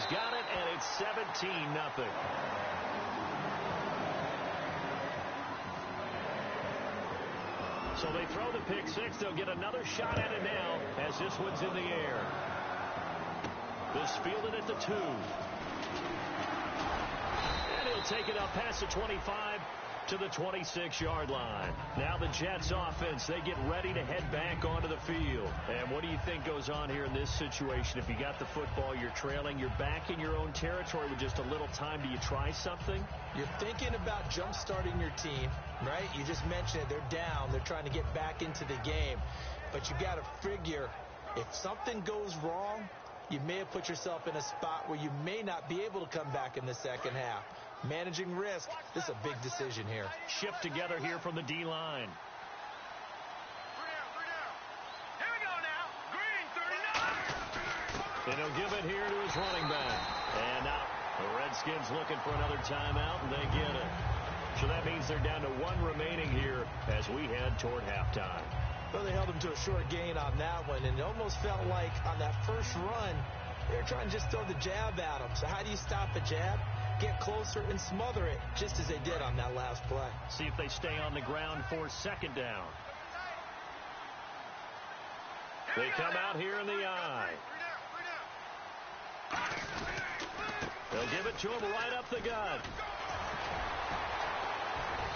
He's got it, and it's 17-0. So they throw the pick six. They'll get another shot at it now as this one's in the air. This fielded at the 2. And he'll take it up past the 25 to the 26-yard line. Now the Jets offense, they get ready to head back onto the field. And what do you think goes on here in this situation? If you got the football, you're trailing, you're back in your own territory with just a little time. Do you try something? You're thinking about jump-starting your team, right? You just mentioned it. They're down. They're trying to get back into the game. But you got to figure if something goes wrong, you may have put yourself in a spot where you may not be able to come back in the second half. Managing risk, this is a big decision here. Shift together here from the D-line. Here we go now. Green, 39. And he'll give it here to his running back. And now the Redskins looking for another timeout, and they get it. So that means they're down to 1 remaining here as we head toward halftime. Well, they held him to a short gain on that one, and it almost felt like on that first run, they were trying to just throw the jab at him. So how do you stop a jab? Get closer and smother it, just as they did on that last play. See if they stay on the ground for second down. They come out here in the eye. They'll give it to him right up the gut.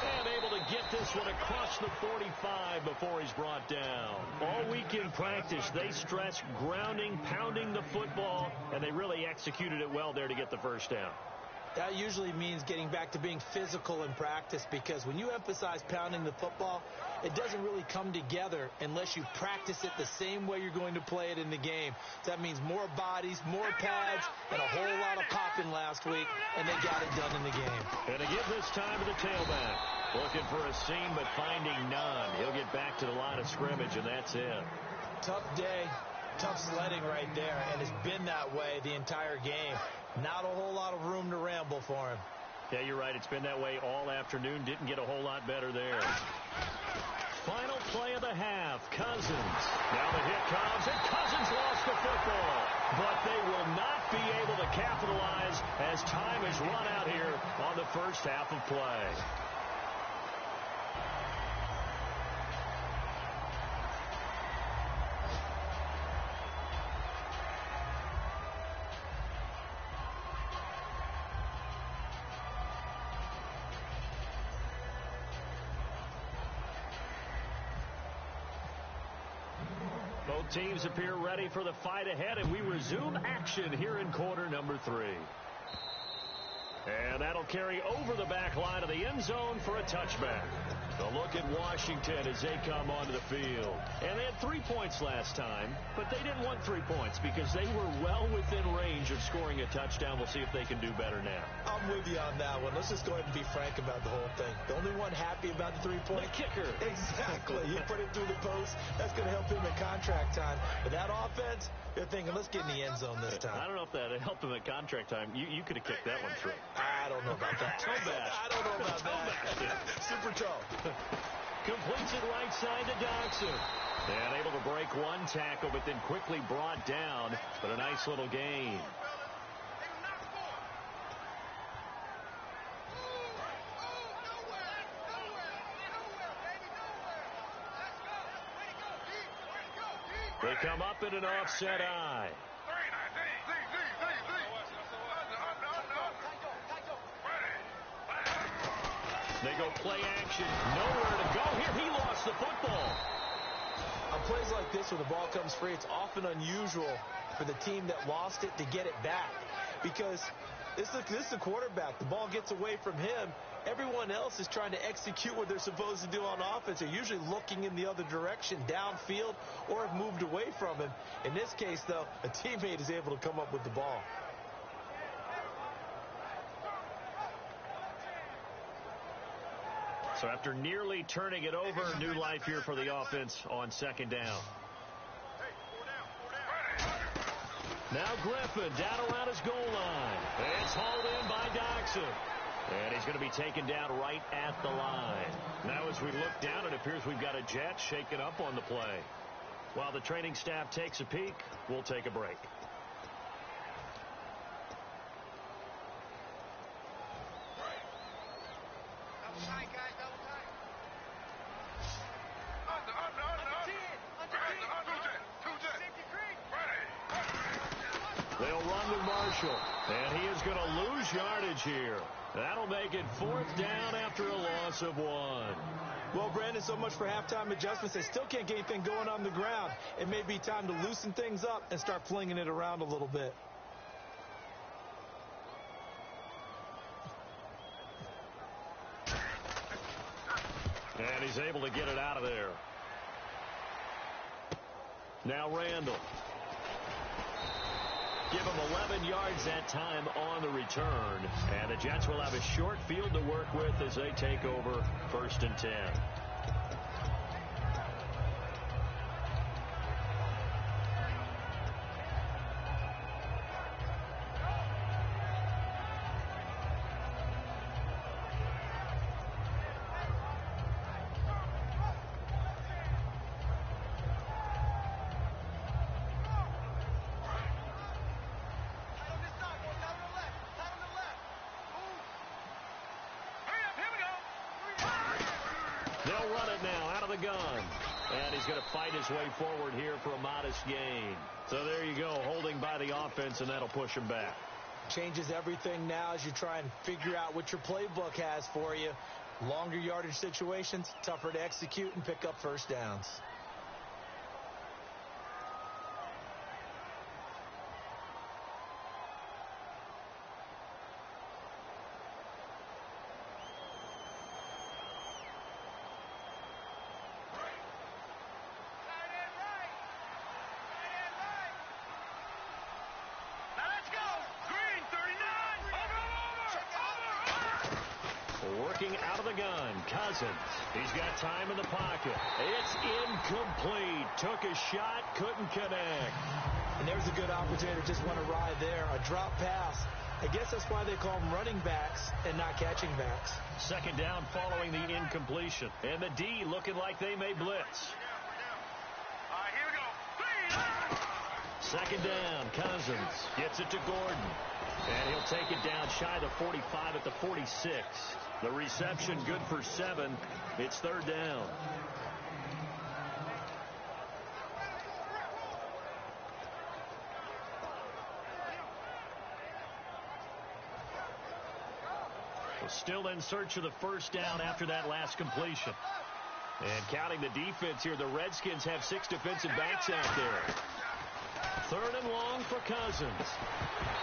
And able to get this one across the 45 before he's brought down. All week in practice, they stress grounding, pounding the football, and they really executed it well there to get the first down. That usually means getting back to being physical in practice, because when you emphasize pounding the football, it doesn't really come together unless you practice it the same way you're going to play it in the game. So that means more bodies, more pads, and a whole lot of popping last week, and they got it done in the game. And to give this time to the tailback. Looking for a seam, but finding none. He'll get back to the line of scrimmage, and that's it. Tough day, tough sledding right there, and it's been that way the entire game. Not a whole lot of room to ramble for him. Yeah, you're right. It's been that way all afternoon. Didn't get a whole lot better there. Final play of the half, Cousins. Now the hit comes, and Cousins lost the football. But they will not be able to capitalize as time has run out here on the first half of play. Both teams appear ready for the fight ahead, and we resume action here in quarter number 3. And that'll carry over the back line of the end zone for a touchback. A look at Washington as they come onto the field. And they had 3 points last time, but they didn't want 3 points because they were well within range of scoring a touchdown. We'll see if they can do better now. I'm with you on that one. Let's just go ahead and be frank about the whole thing. The only one happy about the 3-point. The kicker. Exactly. You put it through the post. That's going to help him at contract time. But that offense, they're thinking, let's get in the end zone this time. I don't know if that helped him at contract time. You could have kicked that one through. I don't know about that. Toe bash. I don't know about that. Super toe. Completes it right side to Dodson. And able to break one tackle, but then quickly brought down. But a nice little gain. They come up in an offset eye. They go play action. Nowhere to go here. He lost the football. On plays like this where the ball comes free, it's often unusual for the team that lost it to get it back. Because this is the quarterback. The ball gets away from him. Everyone else is trying to execute what they're supposed to do on offense. They're usually looking in the other direction, downfield, or have moved away from him. In this case, though, a teammate is able to come up with the ball. So after nearly turning it over, new life here for the offense on second down. Now Griffin down around his goal line. It's hauled in by Dodson. And he's going to be taken down right at the line. Now as we look down, it appears we've got a Jet shaken up on the play. While the training staff takes a peek, we'll take a break. They'll run with Marshall, and he is going to lose yardage here. That'll make it 4th down after a loss of 1. Well, Brandon, so much for halftime adjustments. They still can't get anything going on the ground. It may be time to loosen things up and start flinging it around a little bit. And he's able to get it out of there. Now Randall. Give him 11 yards that time on the return. And the Jets will have a short field to work with as they take over 1st and 10. They'll run it now out of the gun. And he's going to fight his way forward here for a modest gain. So there you go, holding by the offense, and that'll push him back. Changes everything now as you try and figure out what your playbook has for you. Longer yardage situations, tougher to execute and pick up 1st downs. Working out of the gun, Cousins. He's got time in the pocket. It's incomplete. Took a shot, couldn't connect. And there's a good opportunity to just want to ride there. A drop pass. I guess that's why they call them running backs and not catching backs. 2nd down following the incompletion. And the D looking like they may blitz. All right, here we go. 2nd down, Cousins gets it to Gordon. And he'll take it down shy of the 45 at the 46. The reception good for 7. It's 3rd down. Well, still in search of the 1st down after that last completion. And counting the defense here, the Redskins have 6 defensive backs out there. 3rd and long for Cousins.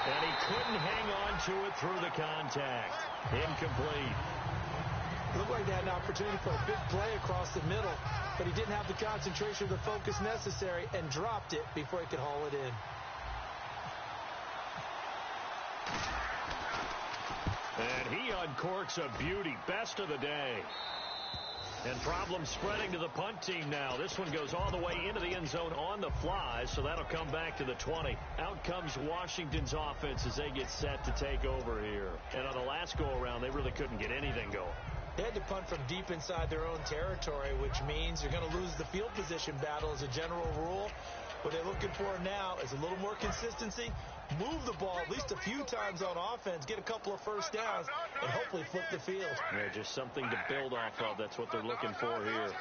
And he couldn't hang on to it through the contact. Incomplete. It looked like they had an opportunity for a big play across the middle, but he didn't have the concentration or the focus necessary and dropped it before he could haul it in. And he uncorks a beauty. Best of the day. And problems spreading to the punt team now. This one goes all the way into the end zone on the fly, so that'll come back to the 20. Out comes Washington's offense as they get set to take over here. And on the last go-around, they really couldn't get anything going. They had to punt from deep inside their own territory, which means you're going to lose the field position battle as a general rule. What they're looking for now is a little more consistency, move the ball at least a few times on offense, get a couple of 1st downs, and hopefully flip the field. Yeah, just something to build off of. That's what they're looking for here.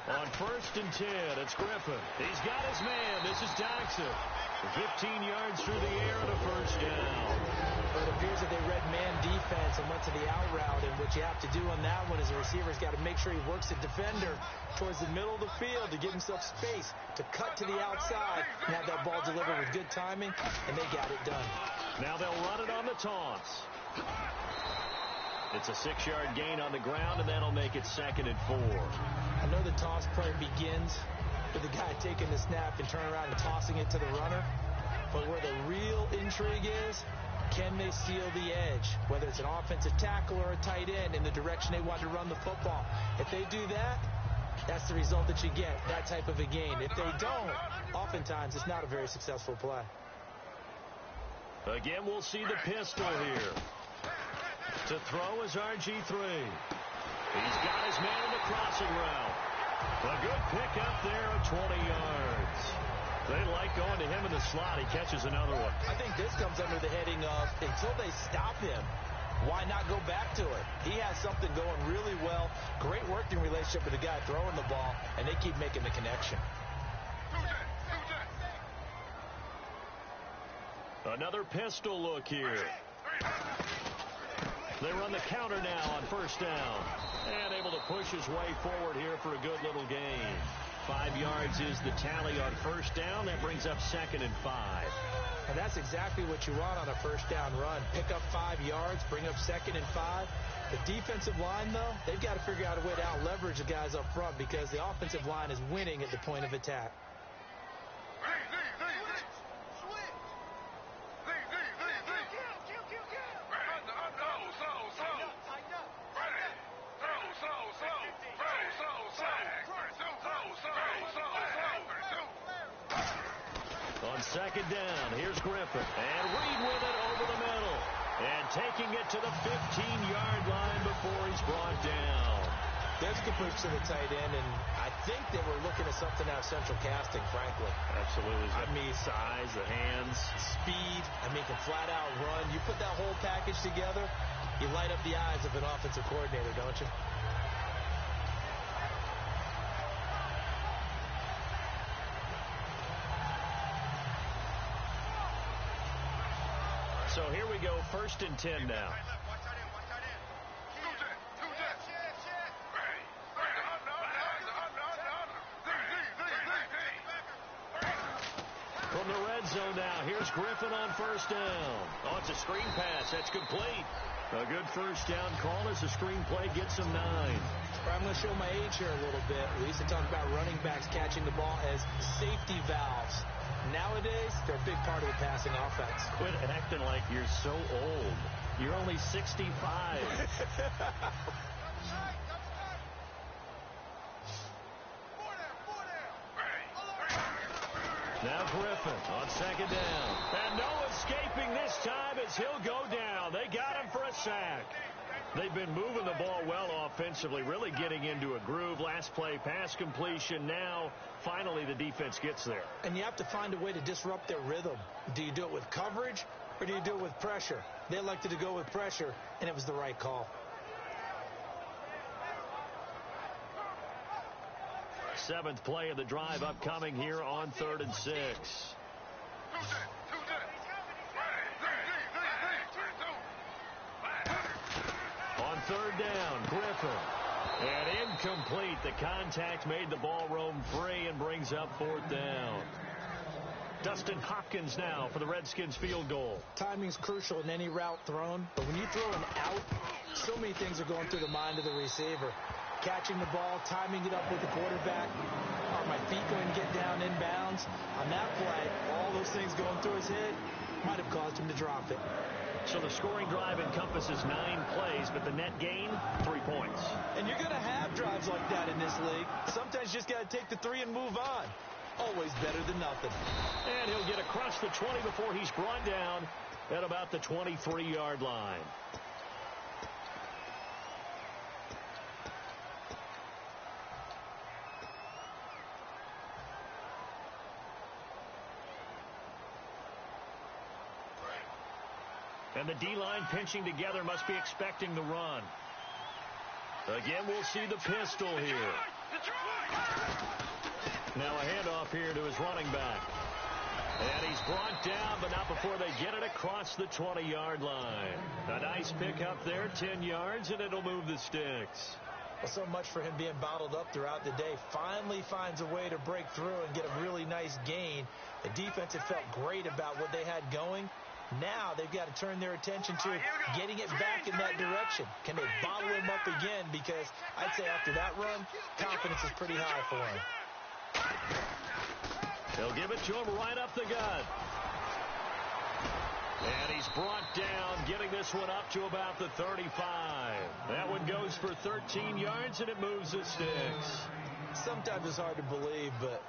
On 1st and 10, it's Griffin. He's got his man. This is Jackson. 15 yards through the air and a 1st down. Well, it appears that they read man defense and went to the out route, and what you have to do on that one is the receiver's got to make sure he works the defender towards the middle of the field to give himself space to cut to the outside and have that ball delivered with good timing, and they got it done. Now they'll run it on the toss. It's a 6-yard gain on the ground, and that'll make it 2nd and 4. I know the toss play begins with the guy taking the snap and turning around and tossing it to the runner. But where the real intrigue is, can they steal the edge? Whether it's an offensive tackle or a tight end in the direction they want to run the football. If they do that, that's the result that you get, that type of a gain. If they don't, oftentimes it's not a very successful play. Again, we'll see the pistol here. To throw is RG3. He's got his man in the crossing route. A good pick up there of 20 yards. They like going to him in the slot. He catches another one. I think this comes under the heading of until they stop him, why not go back to it? He has something going really well. Great working relationship. relationship with the guy throwing the ball, and they keep making the connection. Another pistol look here. They run the counter now on first down. And able to push his way forward here for a good little gain. 5 yards is the tally on first down. That brings up 2nd and 5. And that's exactly what you want on a first down run. Pick up 5 yards, bring up 2nd and 5. The defensive line, though, they've got to figure out a way to out-leverage the guys up front because the offensive line is winning at the point of attack. On 2nd down, here's Griffin. And Reed with it over the middle. And taking it to the 15-yard line before he's brought down. There's the push to the tight end, and I think they were looking at something out of central casting, frankly. Absolutely. I mean, size, the hands. Speed. I mean, can flat out run. You put that whole package together, you light up the eyes of an offensive coordinator, don't you? So here we go, 1st and 10 now. From the red zone now, here's Griffin on first down. Oh, it's a screen pass. That's complete. A good first down call as the screen play gets him 9. I'm going to show my age here a little bit. We used to talk about running backs catching the ball as safety valves. Nowadays, they're a big part of the passing offense. Quit acting like you're so old. You're only 65. Now Griffin on 2nd down. And no escaping this time as he'll go down. They got him for a sack. They've been moving the ball well offensively, really getting into a groove. Last play, pass completion. Now, finally, the defense gets there. And you have to find a way to disrupt their rhythm. Do you do it with coverage or do you do it with pressure? They elected to go with pressure, and it was the right call. 7th play of the drive upcoming here on 3rd and 6. On 3rd down, Griffin. And incomplete. The contact made the ball roam free and brings up 4th down. Dustin Hopkins now for the Redskins field goal. Timing's crucial in any route thrown, but when you throw an out, so many things are going through the mind of the receiver. Catching the ball, timing it up with the quarterback. Are my feet going to get down inbounds? On that play, all those things going through his head might have caused him to drop it. So the scoring drive encompasses 9 plays, but the net gain, 3 points. And you're going to have drives like that in this league. Sometimes you just got to take the 3 and move on. Always better than nothing. And he'll get across the 20 before he's brought down at about the 23-yard line. And the D-line pinching together must be expecting the run. Again, we'll see the pistol here. Now a handoff here to his running back. And he's brought down, but not before they get it across the 20-yard line. A nice pickup there, 10 yards, and it'll move the sticks. Well, so much for him being bottled up throughout the day. Finally finds a way to break through and get a really nice gain. The defense had felt great about what they had going. Now they've got to turn their attention to getting it back in that direction. Can they bottle him up again? Because I'd say after that run, confidence is pretty high for him. They'll give it to him right up the gut. And he's brought down, getting this one up to about the 35. That one goes for 13 yards, and it moves the sticks. Sometimes it's hard to believe, but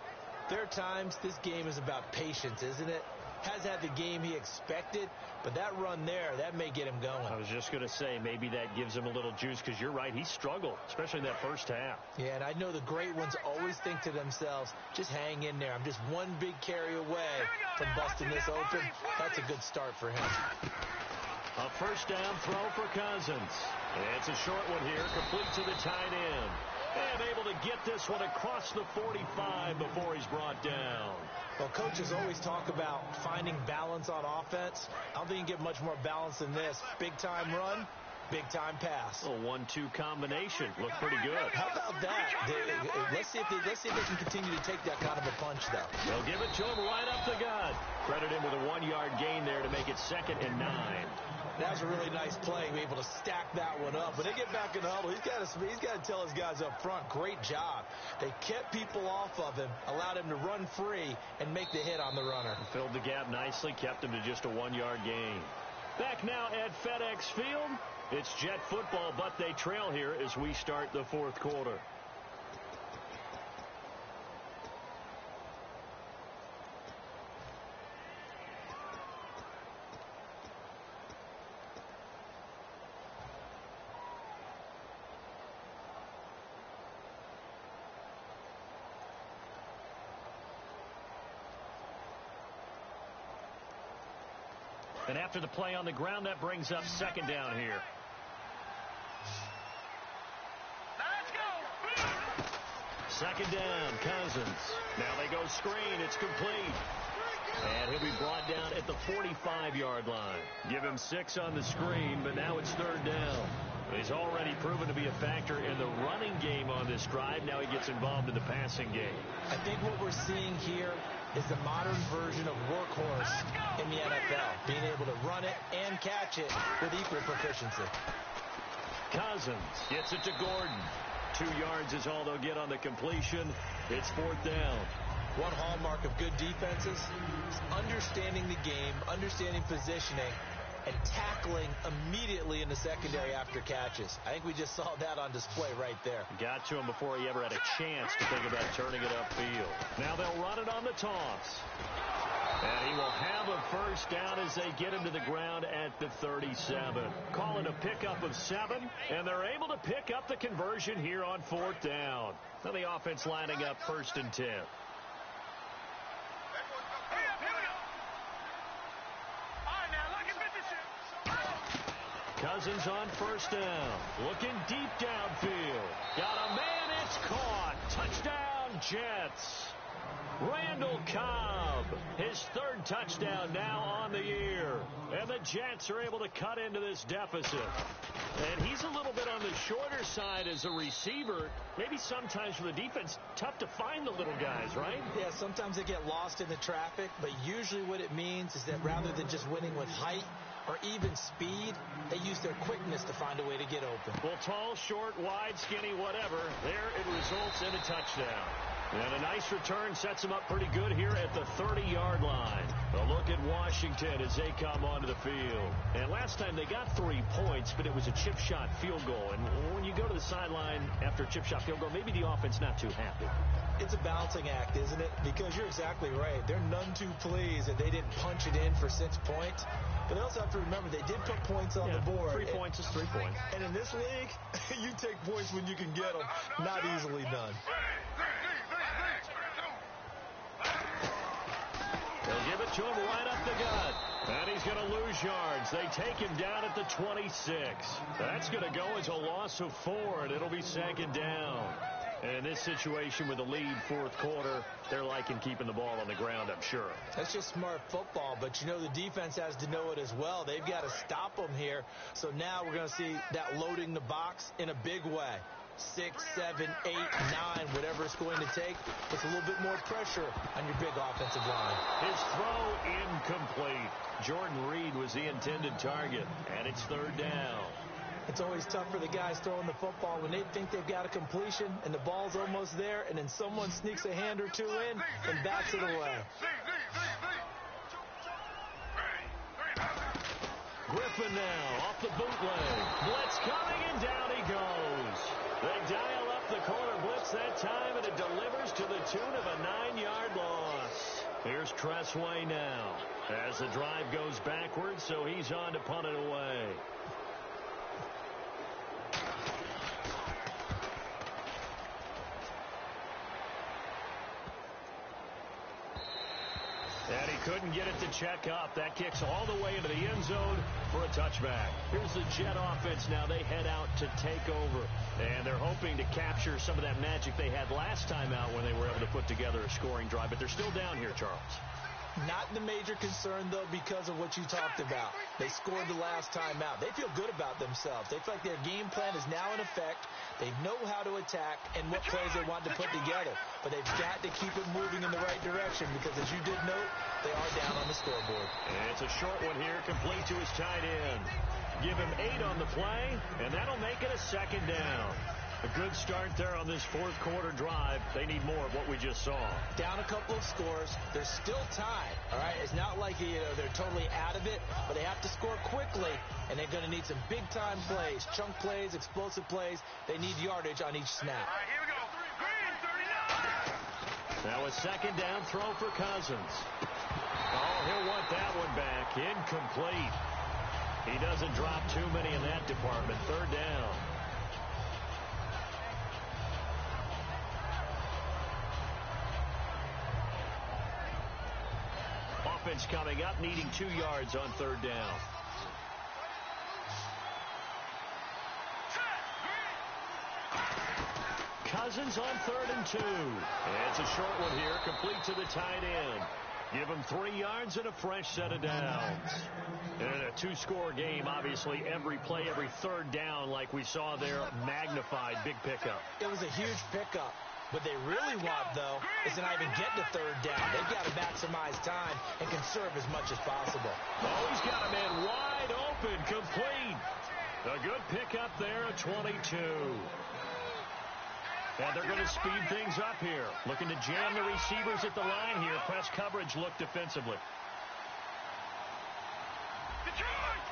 there are times this game is about patience, isn't it? Has had the game he expected, but that run there, that may get him going. I was just going to say, maybe that gives him a little juice, because you're right, he struggled, especially in that first half. Yeah, and I know the great ones always think to themselves, just hang in there. I'm just one big carry away from busting this open. That's a good start for him. A first down throw for Cousins. It's a short one here, complete to the tight end. And able to get this one across the 45 before he's brought down. Well, coaches always talk about finding balance on offense. I don't think you can get much more balance than this. Big-time run, big-time pass. A 1-2 combination. Looked pretty good. How about that? Let's see if they can continue to take that kind of a punch, though. They'll give it to him right up the gut. Credit him with a 1-yard gain there to make it 2nd and 9. That was a really nice play, be able to stack that one up. But they get back in the huddle. He's got to tell his guys up front, great job. They kept people off of him, allowed him to run free, and make the hit on the runner. Filled the gap nicely, kept him to just a 1-yard gain. Back now at FedEx Field. It's Jet football, but they trail here as we start the 4th quarter. And after the play on the ground, that brings up 2nd down here. Let's go. 2nd down, Cousins. Now they go screen. It's complete. And he'll be brought down at the 45-yard line. Give him 6 on the screen, but now it's 3rd down. He's already proven to be a factor in the running game on this drive. Now he gets involved in the passing game. I think what we're seeing here is the modern version of workhorse in the NFL, being able to run it and catch it with equal proficiency. Cousins gets it to Gordon. 2 yards is all they'll get on the completion. It's 4th down. One hallmark of good defenses is understanding the game, understanding positioning, and tackling immediately in the secondary after catches. I think we just saw that on display right there. Got to him before he ever had a chance to think about turning it upfield. Now they'll run it on the toss. And he will have a 1st down as they get him to the ground at the 37. Call it a pickup of 7, and they're able to pick up the conversion here on 4th down. Now the offense lining up 1st and 10. Cousins on 1st down. Looking deep downfield. Got a man. It's caught. Touchdown, Jets. Randall Cobb, his 3rd touchdown now on the year. And the Jets are able to cut into this deficit. And he's a little bit on the shorter side as a receiver. Maybe sometimes for the defense, tough to find the little guys, right? Yeah, sometimes they get lost in the traffic, but usually what it means is that rather than just winning with height or even speed, they use their quickness to find a way to get open. Well, tall, short, wide, skinny, whatever, there it results in a touchdown. And a nice return sets them up pretty good here at the 30-yard line. A look at Washington as they come onto the field. And last time they got 3 points, but it was a chip shot field goal. And when you go to the sideline after a chip shot field goal, maybe the offense not too happy. It's a balancing act, isn't it? Because you're exactly right. They're none too pleased that they didn't punch it in for 6 points. But they also have to remember they did put points on the board. 3 points is 3 points. And in this league, you take points when you can get them. Not easily done. They'll give it to him right up the gut. And he's going to lose yards. They take him down at the 26. That's going to go as a loss of 4, and it'll be 2nd down. And in this situation with a lead 4th quarter, they're liking keeping the ball on the ground, I'm sure. That's just smart football, but you know the defense has to know it as well. They've got to stop them here. So now we're going to see that loading the box in a big way. 6, 7, 8, 9, whatever it's going to take. Puts a little bit more pressure on your big offensive line. His throw incomplete. Jordan Reed was the intended target, and it's 3rd down. It's always tough for the guys throwing the football when they think they've got a completion and the ball's almost there, and then someone sneaks a hand or 2 in and bats it away. Griffin now off the bootleg. Blitz coming, and down he goes. They dial up the corner blitz that time, and it delivers to the tune of a 9-yard loss. Here's Tressway now as the drive goes backwards, so he's on to punt it away. And he couldn't get it to check up. That kicks all the way into the end zone for a touchback. Here's the Jet offense now. They head out to take over. And they're hoping to capture some of that magic they had last time out when they were able to put together a scoring drive. But they're still down here, Charles. Not the major concern, though, because of what you talked about. They scored the last time out. They feel good about themselves. They feel like their game plan is now in effect. They know how to attack and what plays they want to put together. But they've got to keep it moving in the right direction because, as you did note, they are down on the scoreboard. And it's a short one here, complete to his tight end. Give him 8 on the play, and that'll make it a second down. A good start there on this fourth quarter drive. They need more of what we just saw. Down a couple of scores. They're still tied, all right? It's not like they're totally out of it, but they have to score quickly, and they're going to need some big-time plays, chunk plays, explosive plays. They need yardage on each snap. All right, here we go. Green, 39. Now a second down throw for Cousins. Oh, he'll want that one back. Incomplete. He doesn't drop too many in that department. Third down. Offense coming up, needing 2 yards on third down. Cousins on 3rd and 2. It's a short one here, complete to the tight end. Give him 3 yards and a fresh set of downs. And in a 2-score game, obviously, every play, every third down, like we saw there, magnified, big pickup. It was a huge pickup. What they really want, though, is to not even get to third down. They've got to maximize time and conserve as much as possible. Oh, he's got a man wide open, complete. A good pickup there, a 22. And they're going to speed things up here. Looking to jam the receivers at the line here. Press coverage look defensively. Detroit!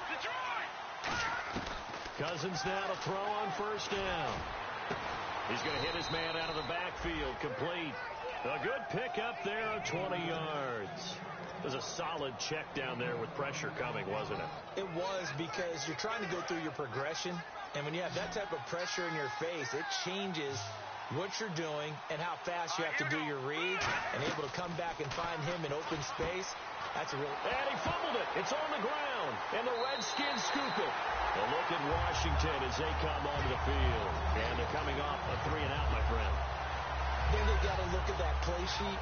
Cousins now to throw on first down. He's going to hit his man out of the backfield, complete. A good pickup there of 20 yards. It was a solid check down there with pressure coming, wasn't it? It was, because you're trying to go through your progression, and when you have that type of pressure in your face, it changes what you're doing and how fast you have to do your reads, and able to come back and find him in open space. That's a real... And he fumbled it. It's on the ground, and the Redskins scoop it. A look at Washington as they come onto the field. And they're coming off a 3-and-out, my friend. Then they've got to look at that play sheet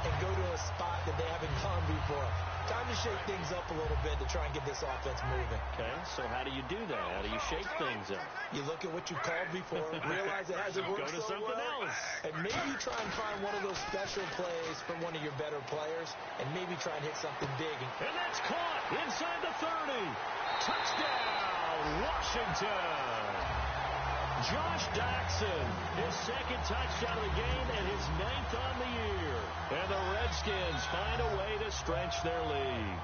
and go to a spot that they haven't gone before. Time to shake things up a little bit to try and get this offense moving. Okay, so how do you do that? How do you shake things up? You look at what you called before, realize it hasn't worked Go to so something well, else. and maybe try and find one of those special plays from one of your better players, and maybe try and hit something big. And that's caught inside the 30. Touchdown, Washington. Josh Doctson, his second touchdown of the game and his 9th on the year. And the Redskins find a way to stretch their lead.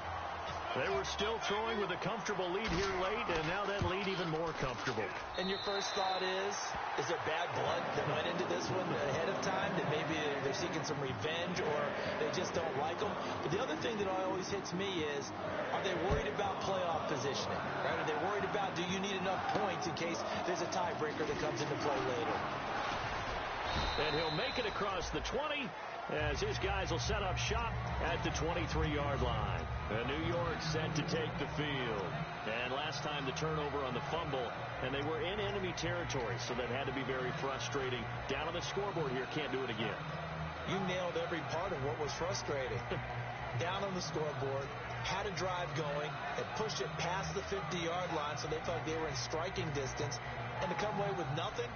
They were still throwing with a comfortable lead here late, and now that lead even more comfortable. And your first thought is there bad blood that went into this one ahead of time, that maybe they're seeking some revenge or they just don't like them? But the other thing that always hits me is, are they worried about playoff positioning? Right? Are they worried about, do you need enough points in case there's a tiebreaker that comes into play later? And he'll make it across the 20 as his guys will set up shop at the 23-yard line. And New York set to take the field. And last time the turnover on the fumble, and they were in enemy territory, so that had to be very frustrating. Down on the scoreboard here, can't do it again. You nailed every part of what was frustrating. Down on the scoreboard, had a drive going, and pushed it past the 50-yard line, so they felt they were in striking distance, and to come away with nothing,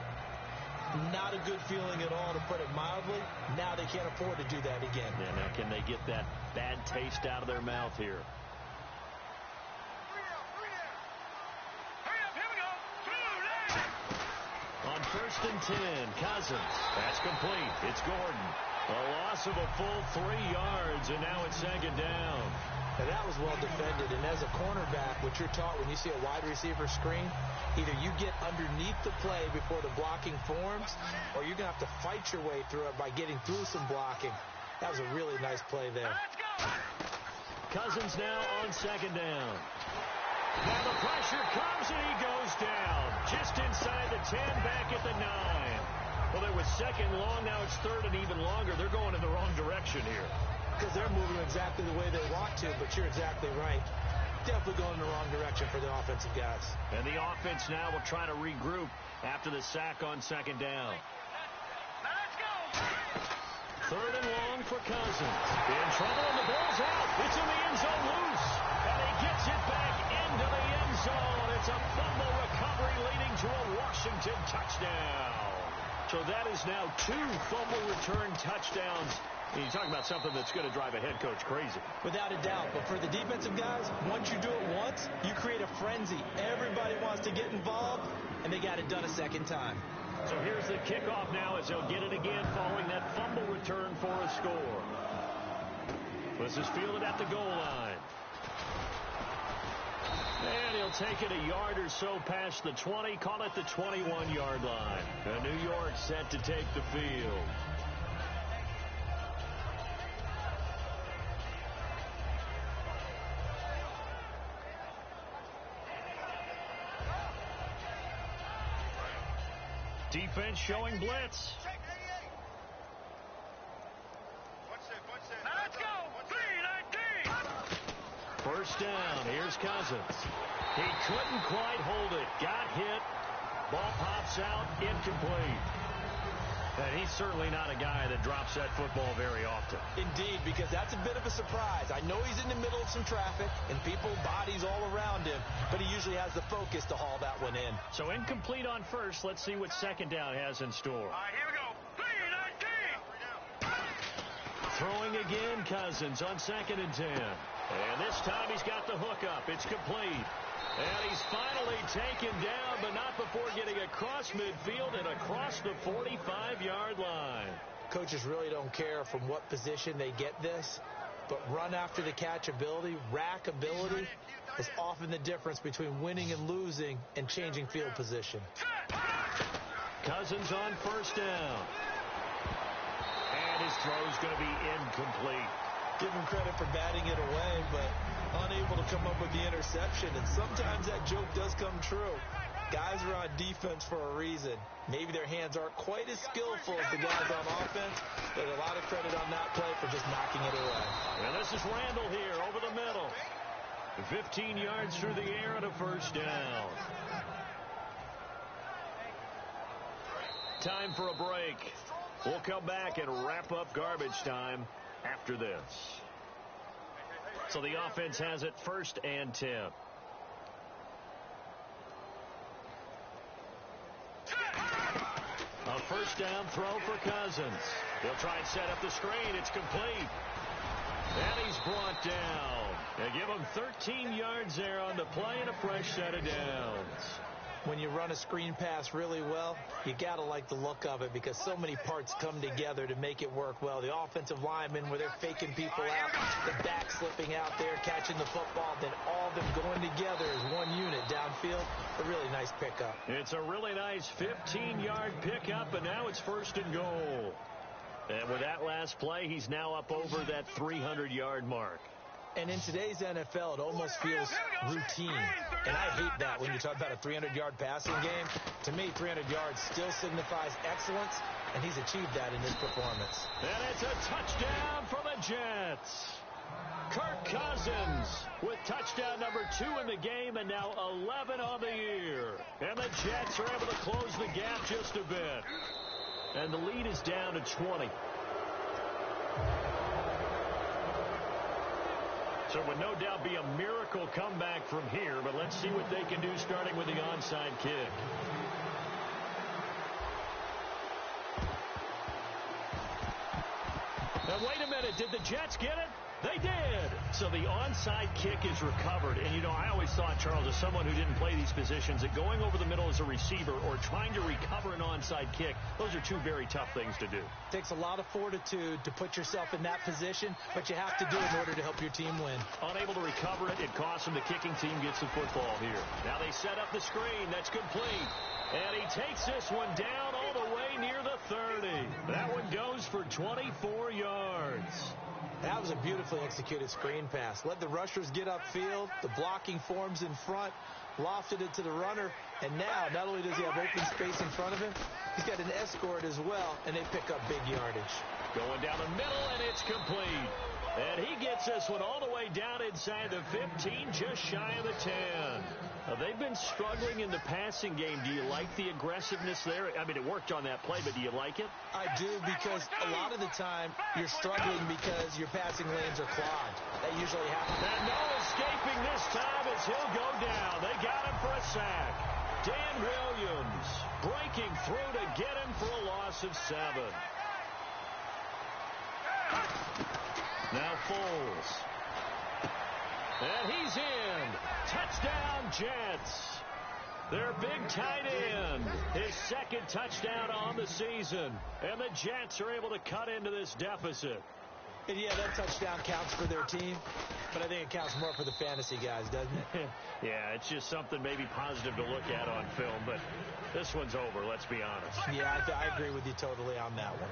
not a good feeling at all, to put it mildly. Now they can't afford to do that again. Yeah, now can they get that bad taste out of their mouth here? On 1st and 10, Cousins. That's complete. It's Gordon. A loss of a full 3 yards, and now it's second down. Now that was well defended, and as a cornerback, what you're taught when you see a wide receiver screen, either you get underneath the play before the blocking forms, or you're going to have to fight your way through it by getting through some blocking. That was a really nice play there. Cousins now on second down. Now the pressure comes, and he goes down. Just inside the 10, back at the 9. Well, there was second long, now it's third and even longer. They're going in the wrong direction here. because they're moving exactly the way they want to, but you're exactly right. Definitely going in the wrong direction for the offensive guys. And the offense now will try to regroup after the sack on second down. Let's go. Third and long for Cousins. In trouble, and the ball's out. It's in the end zone loose. And he gets it back into the end zone. It's a fumble recovery leading to a Washington touchdown. So that is now 2 fumble return touchdowns. And you're talking about something that's going to drive a head coach crazy. Without a doubt. But for the defensive guys, once you do it once, you create a frenzy. Everybody wants to get involved, and they got it done a second time. So here's the kickoff now as they'll get it again following that fumble return for a score. This is fielded at the goal line. And he'll take it a yard or so past the 20, call it the 21-yard line. And New York set to take the field. Defense showing blitz. Let's go. 319. First down. Here's Cousins. He couldn't quite hold it. Got hit. Ball pops out. Incomplete. And he's certainly not a guy that drops that football very often. Indeed, because that's a bit of a surprise. I know he's in the middle of some traffic and people, bodies all around him, but he usually has the focus to haul that one in. So incomplete on first. Let's see what second down has in store. All right, here we go. 319. Throwing again, Cousins on 2nd and 10. And this time he's got the hook up. It's complete. And he's finally taken down, but not before getting across midfield and across the 45-yard line. Coaches really don't care from what position they get this, but run after the catch ability, rack ability, is often the difference between winning and losing and changing field position. Cousins on first down. And his throw's going to be incomplete. Give him credit for batting it away, but unable to come up with the interception. And sometimes that joke does come true. Guys are on defense for a reason. Maybe their hands aren't quite as skillful as the guys on offense, but a lot of credit on that play for just knocking it away. And this is Randall here over the middle. 15 yards through the air and a first down. Time for a break. We'll come back and wrap up garbage time after this. So the offense has it 1st and 10. A first down throw for Cousins. He'll try and set up the screen. It's complete. And he's brought down. They give him 13 yards there on the play and a fresh set of downs. When you run a screen pass really well, you got to like the look of it because so many parts come together to make it work well. The offensive linemen, where they're faking people out, the back slipping out there, catching the football, then all of them going together as one unit downfield. A really nice pickup. It's a really nice 15-yard pickup, and now it's 1st and goal. And with that last play, he's now up over that 300-yard mark. And in today's NFL, it almost feels routine. And I hate that when you talk about a 300-yard passing game. To me, 300 yards still signifies excellence, and he's achieved that in his performance. And it's a touchdown for the Jets. Kirk Cousins with touchdown number 2 in the game, and now 11 on the year. And the Jets are able to close the gap just a bit. And the lead is down to 20. So it would no doubt be a miracle comeback from here, but let's see what they can do starting with the onside kick. Now, wait a minute. Did the Jets get it? They did. So the onside kick is recovered. And, you know, I always thought, Charles, as someone who didn't play these positions, that going over the middle as a receiver or trying to recover an onside kick, those are 2 very tough things to do. Takes a lot of fortitude to put yourself in that position, but you have to do it in order to help your team win. Unable to recover it, it costs them. The kicking team gets the football here. Now they set up the screen. That's complete. And he takes this one down all the way near the 30. That one goes for 24 yards. That was a beautifully executed screen pass. Let the rushers get upfield. The blocking forms in front. Lofted it to the runner. And now, not only does he have open space in front of him, he's got an escort as well, and they pick up big yardage. Going down the middle, and it's complete. And he gets this one all the way down inside the 15, just shy of the 10. They've been struggling in the passing game. Do you like the aggressiveness there? I mean, it worked on that play, but do you like it? I do, because a lot of the time you're struggling because your passing lanes are clogged. That usually happens. And no escaping this time as he'll go down. They got him for a sack. Dan Williams breaking through to get him for a loss of 7. Now Foles. And he's in. Touchdown, Jets. Their big tight end. His second touchdown on the season. And the Jets are able to cut into this deficit. And yeah, that touchdown counts for their team, but I think it counts more for the fantasy guys, doesn't it? Yeah, it's just something maybe positive to look at on film, but this one's over, let's be honest. Yeah, I agree with you totally on that one.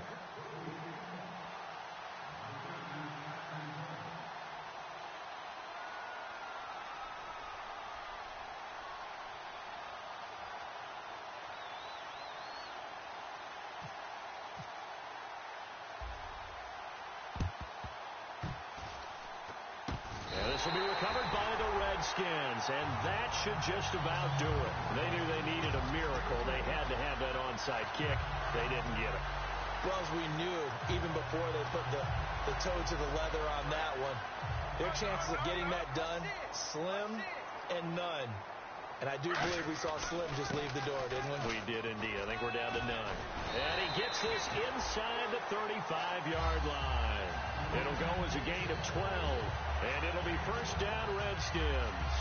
Will be recovered by the Redskins, and that should just about do it. They knew they needed a miracle. They had to have that onside kick. They didn't get it. Well, as we knew, even before they put the toe to the leather on that one, their chances of getting that done, slim and none. And I do believe we saw Slim just leave the door, didn't we? We did indeed. I think we're down to none. And he gets this inside the 35-yard line. It'll go as a gain of 12. And it'll be first down, Redskins.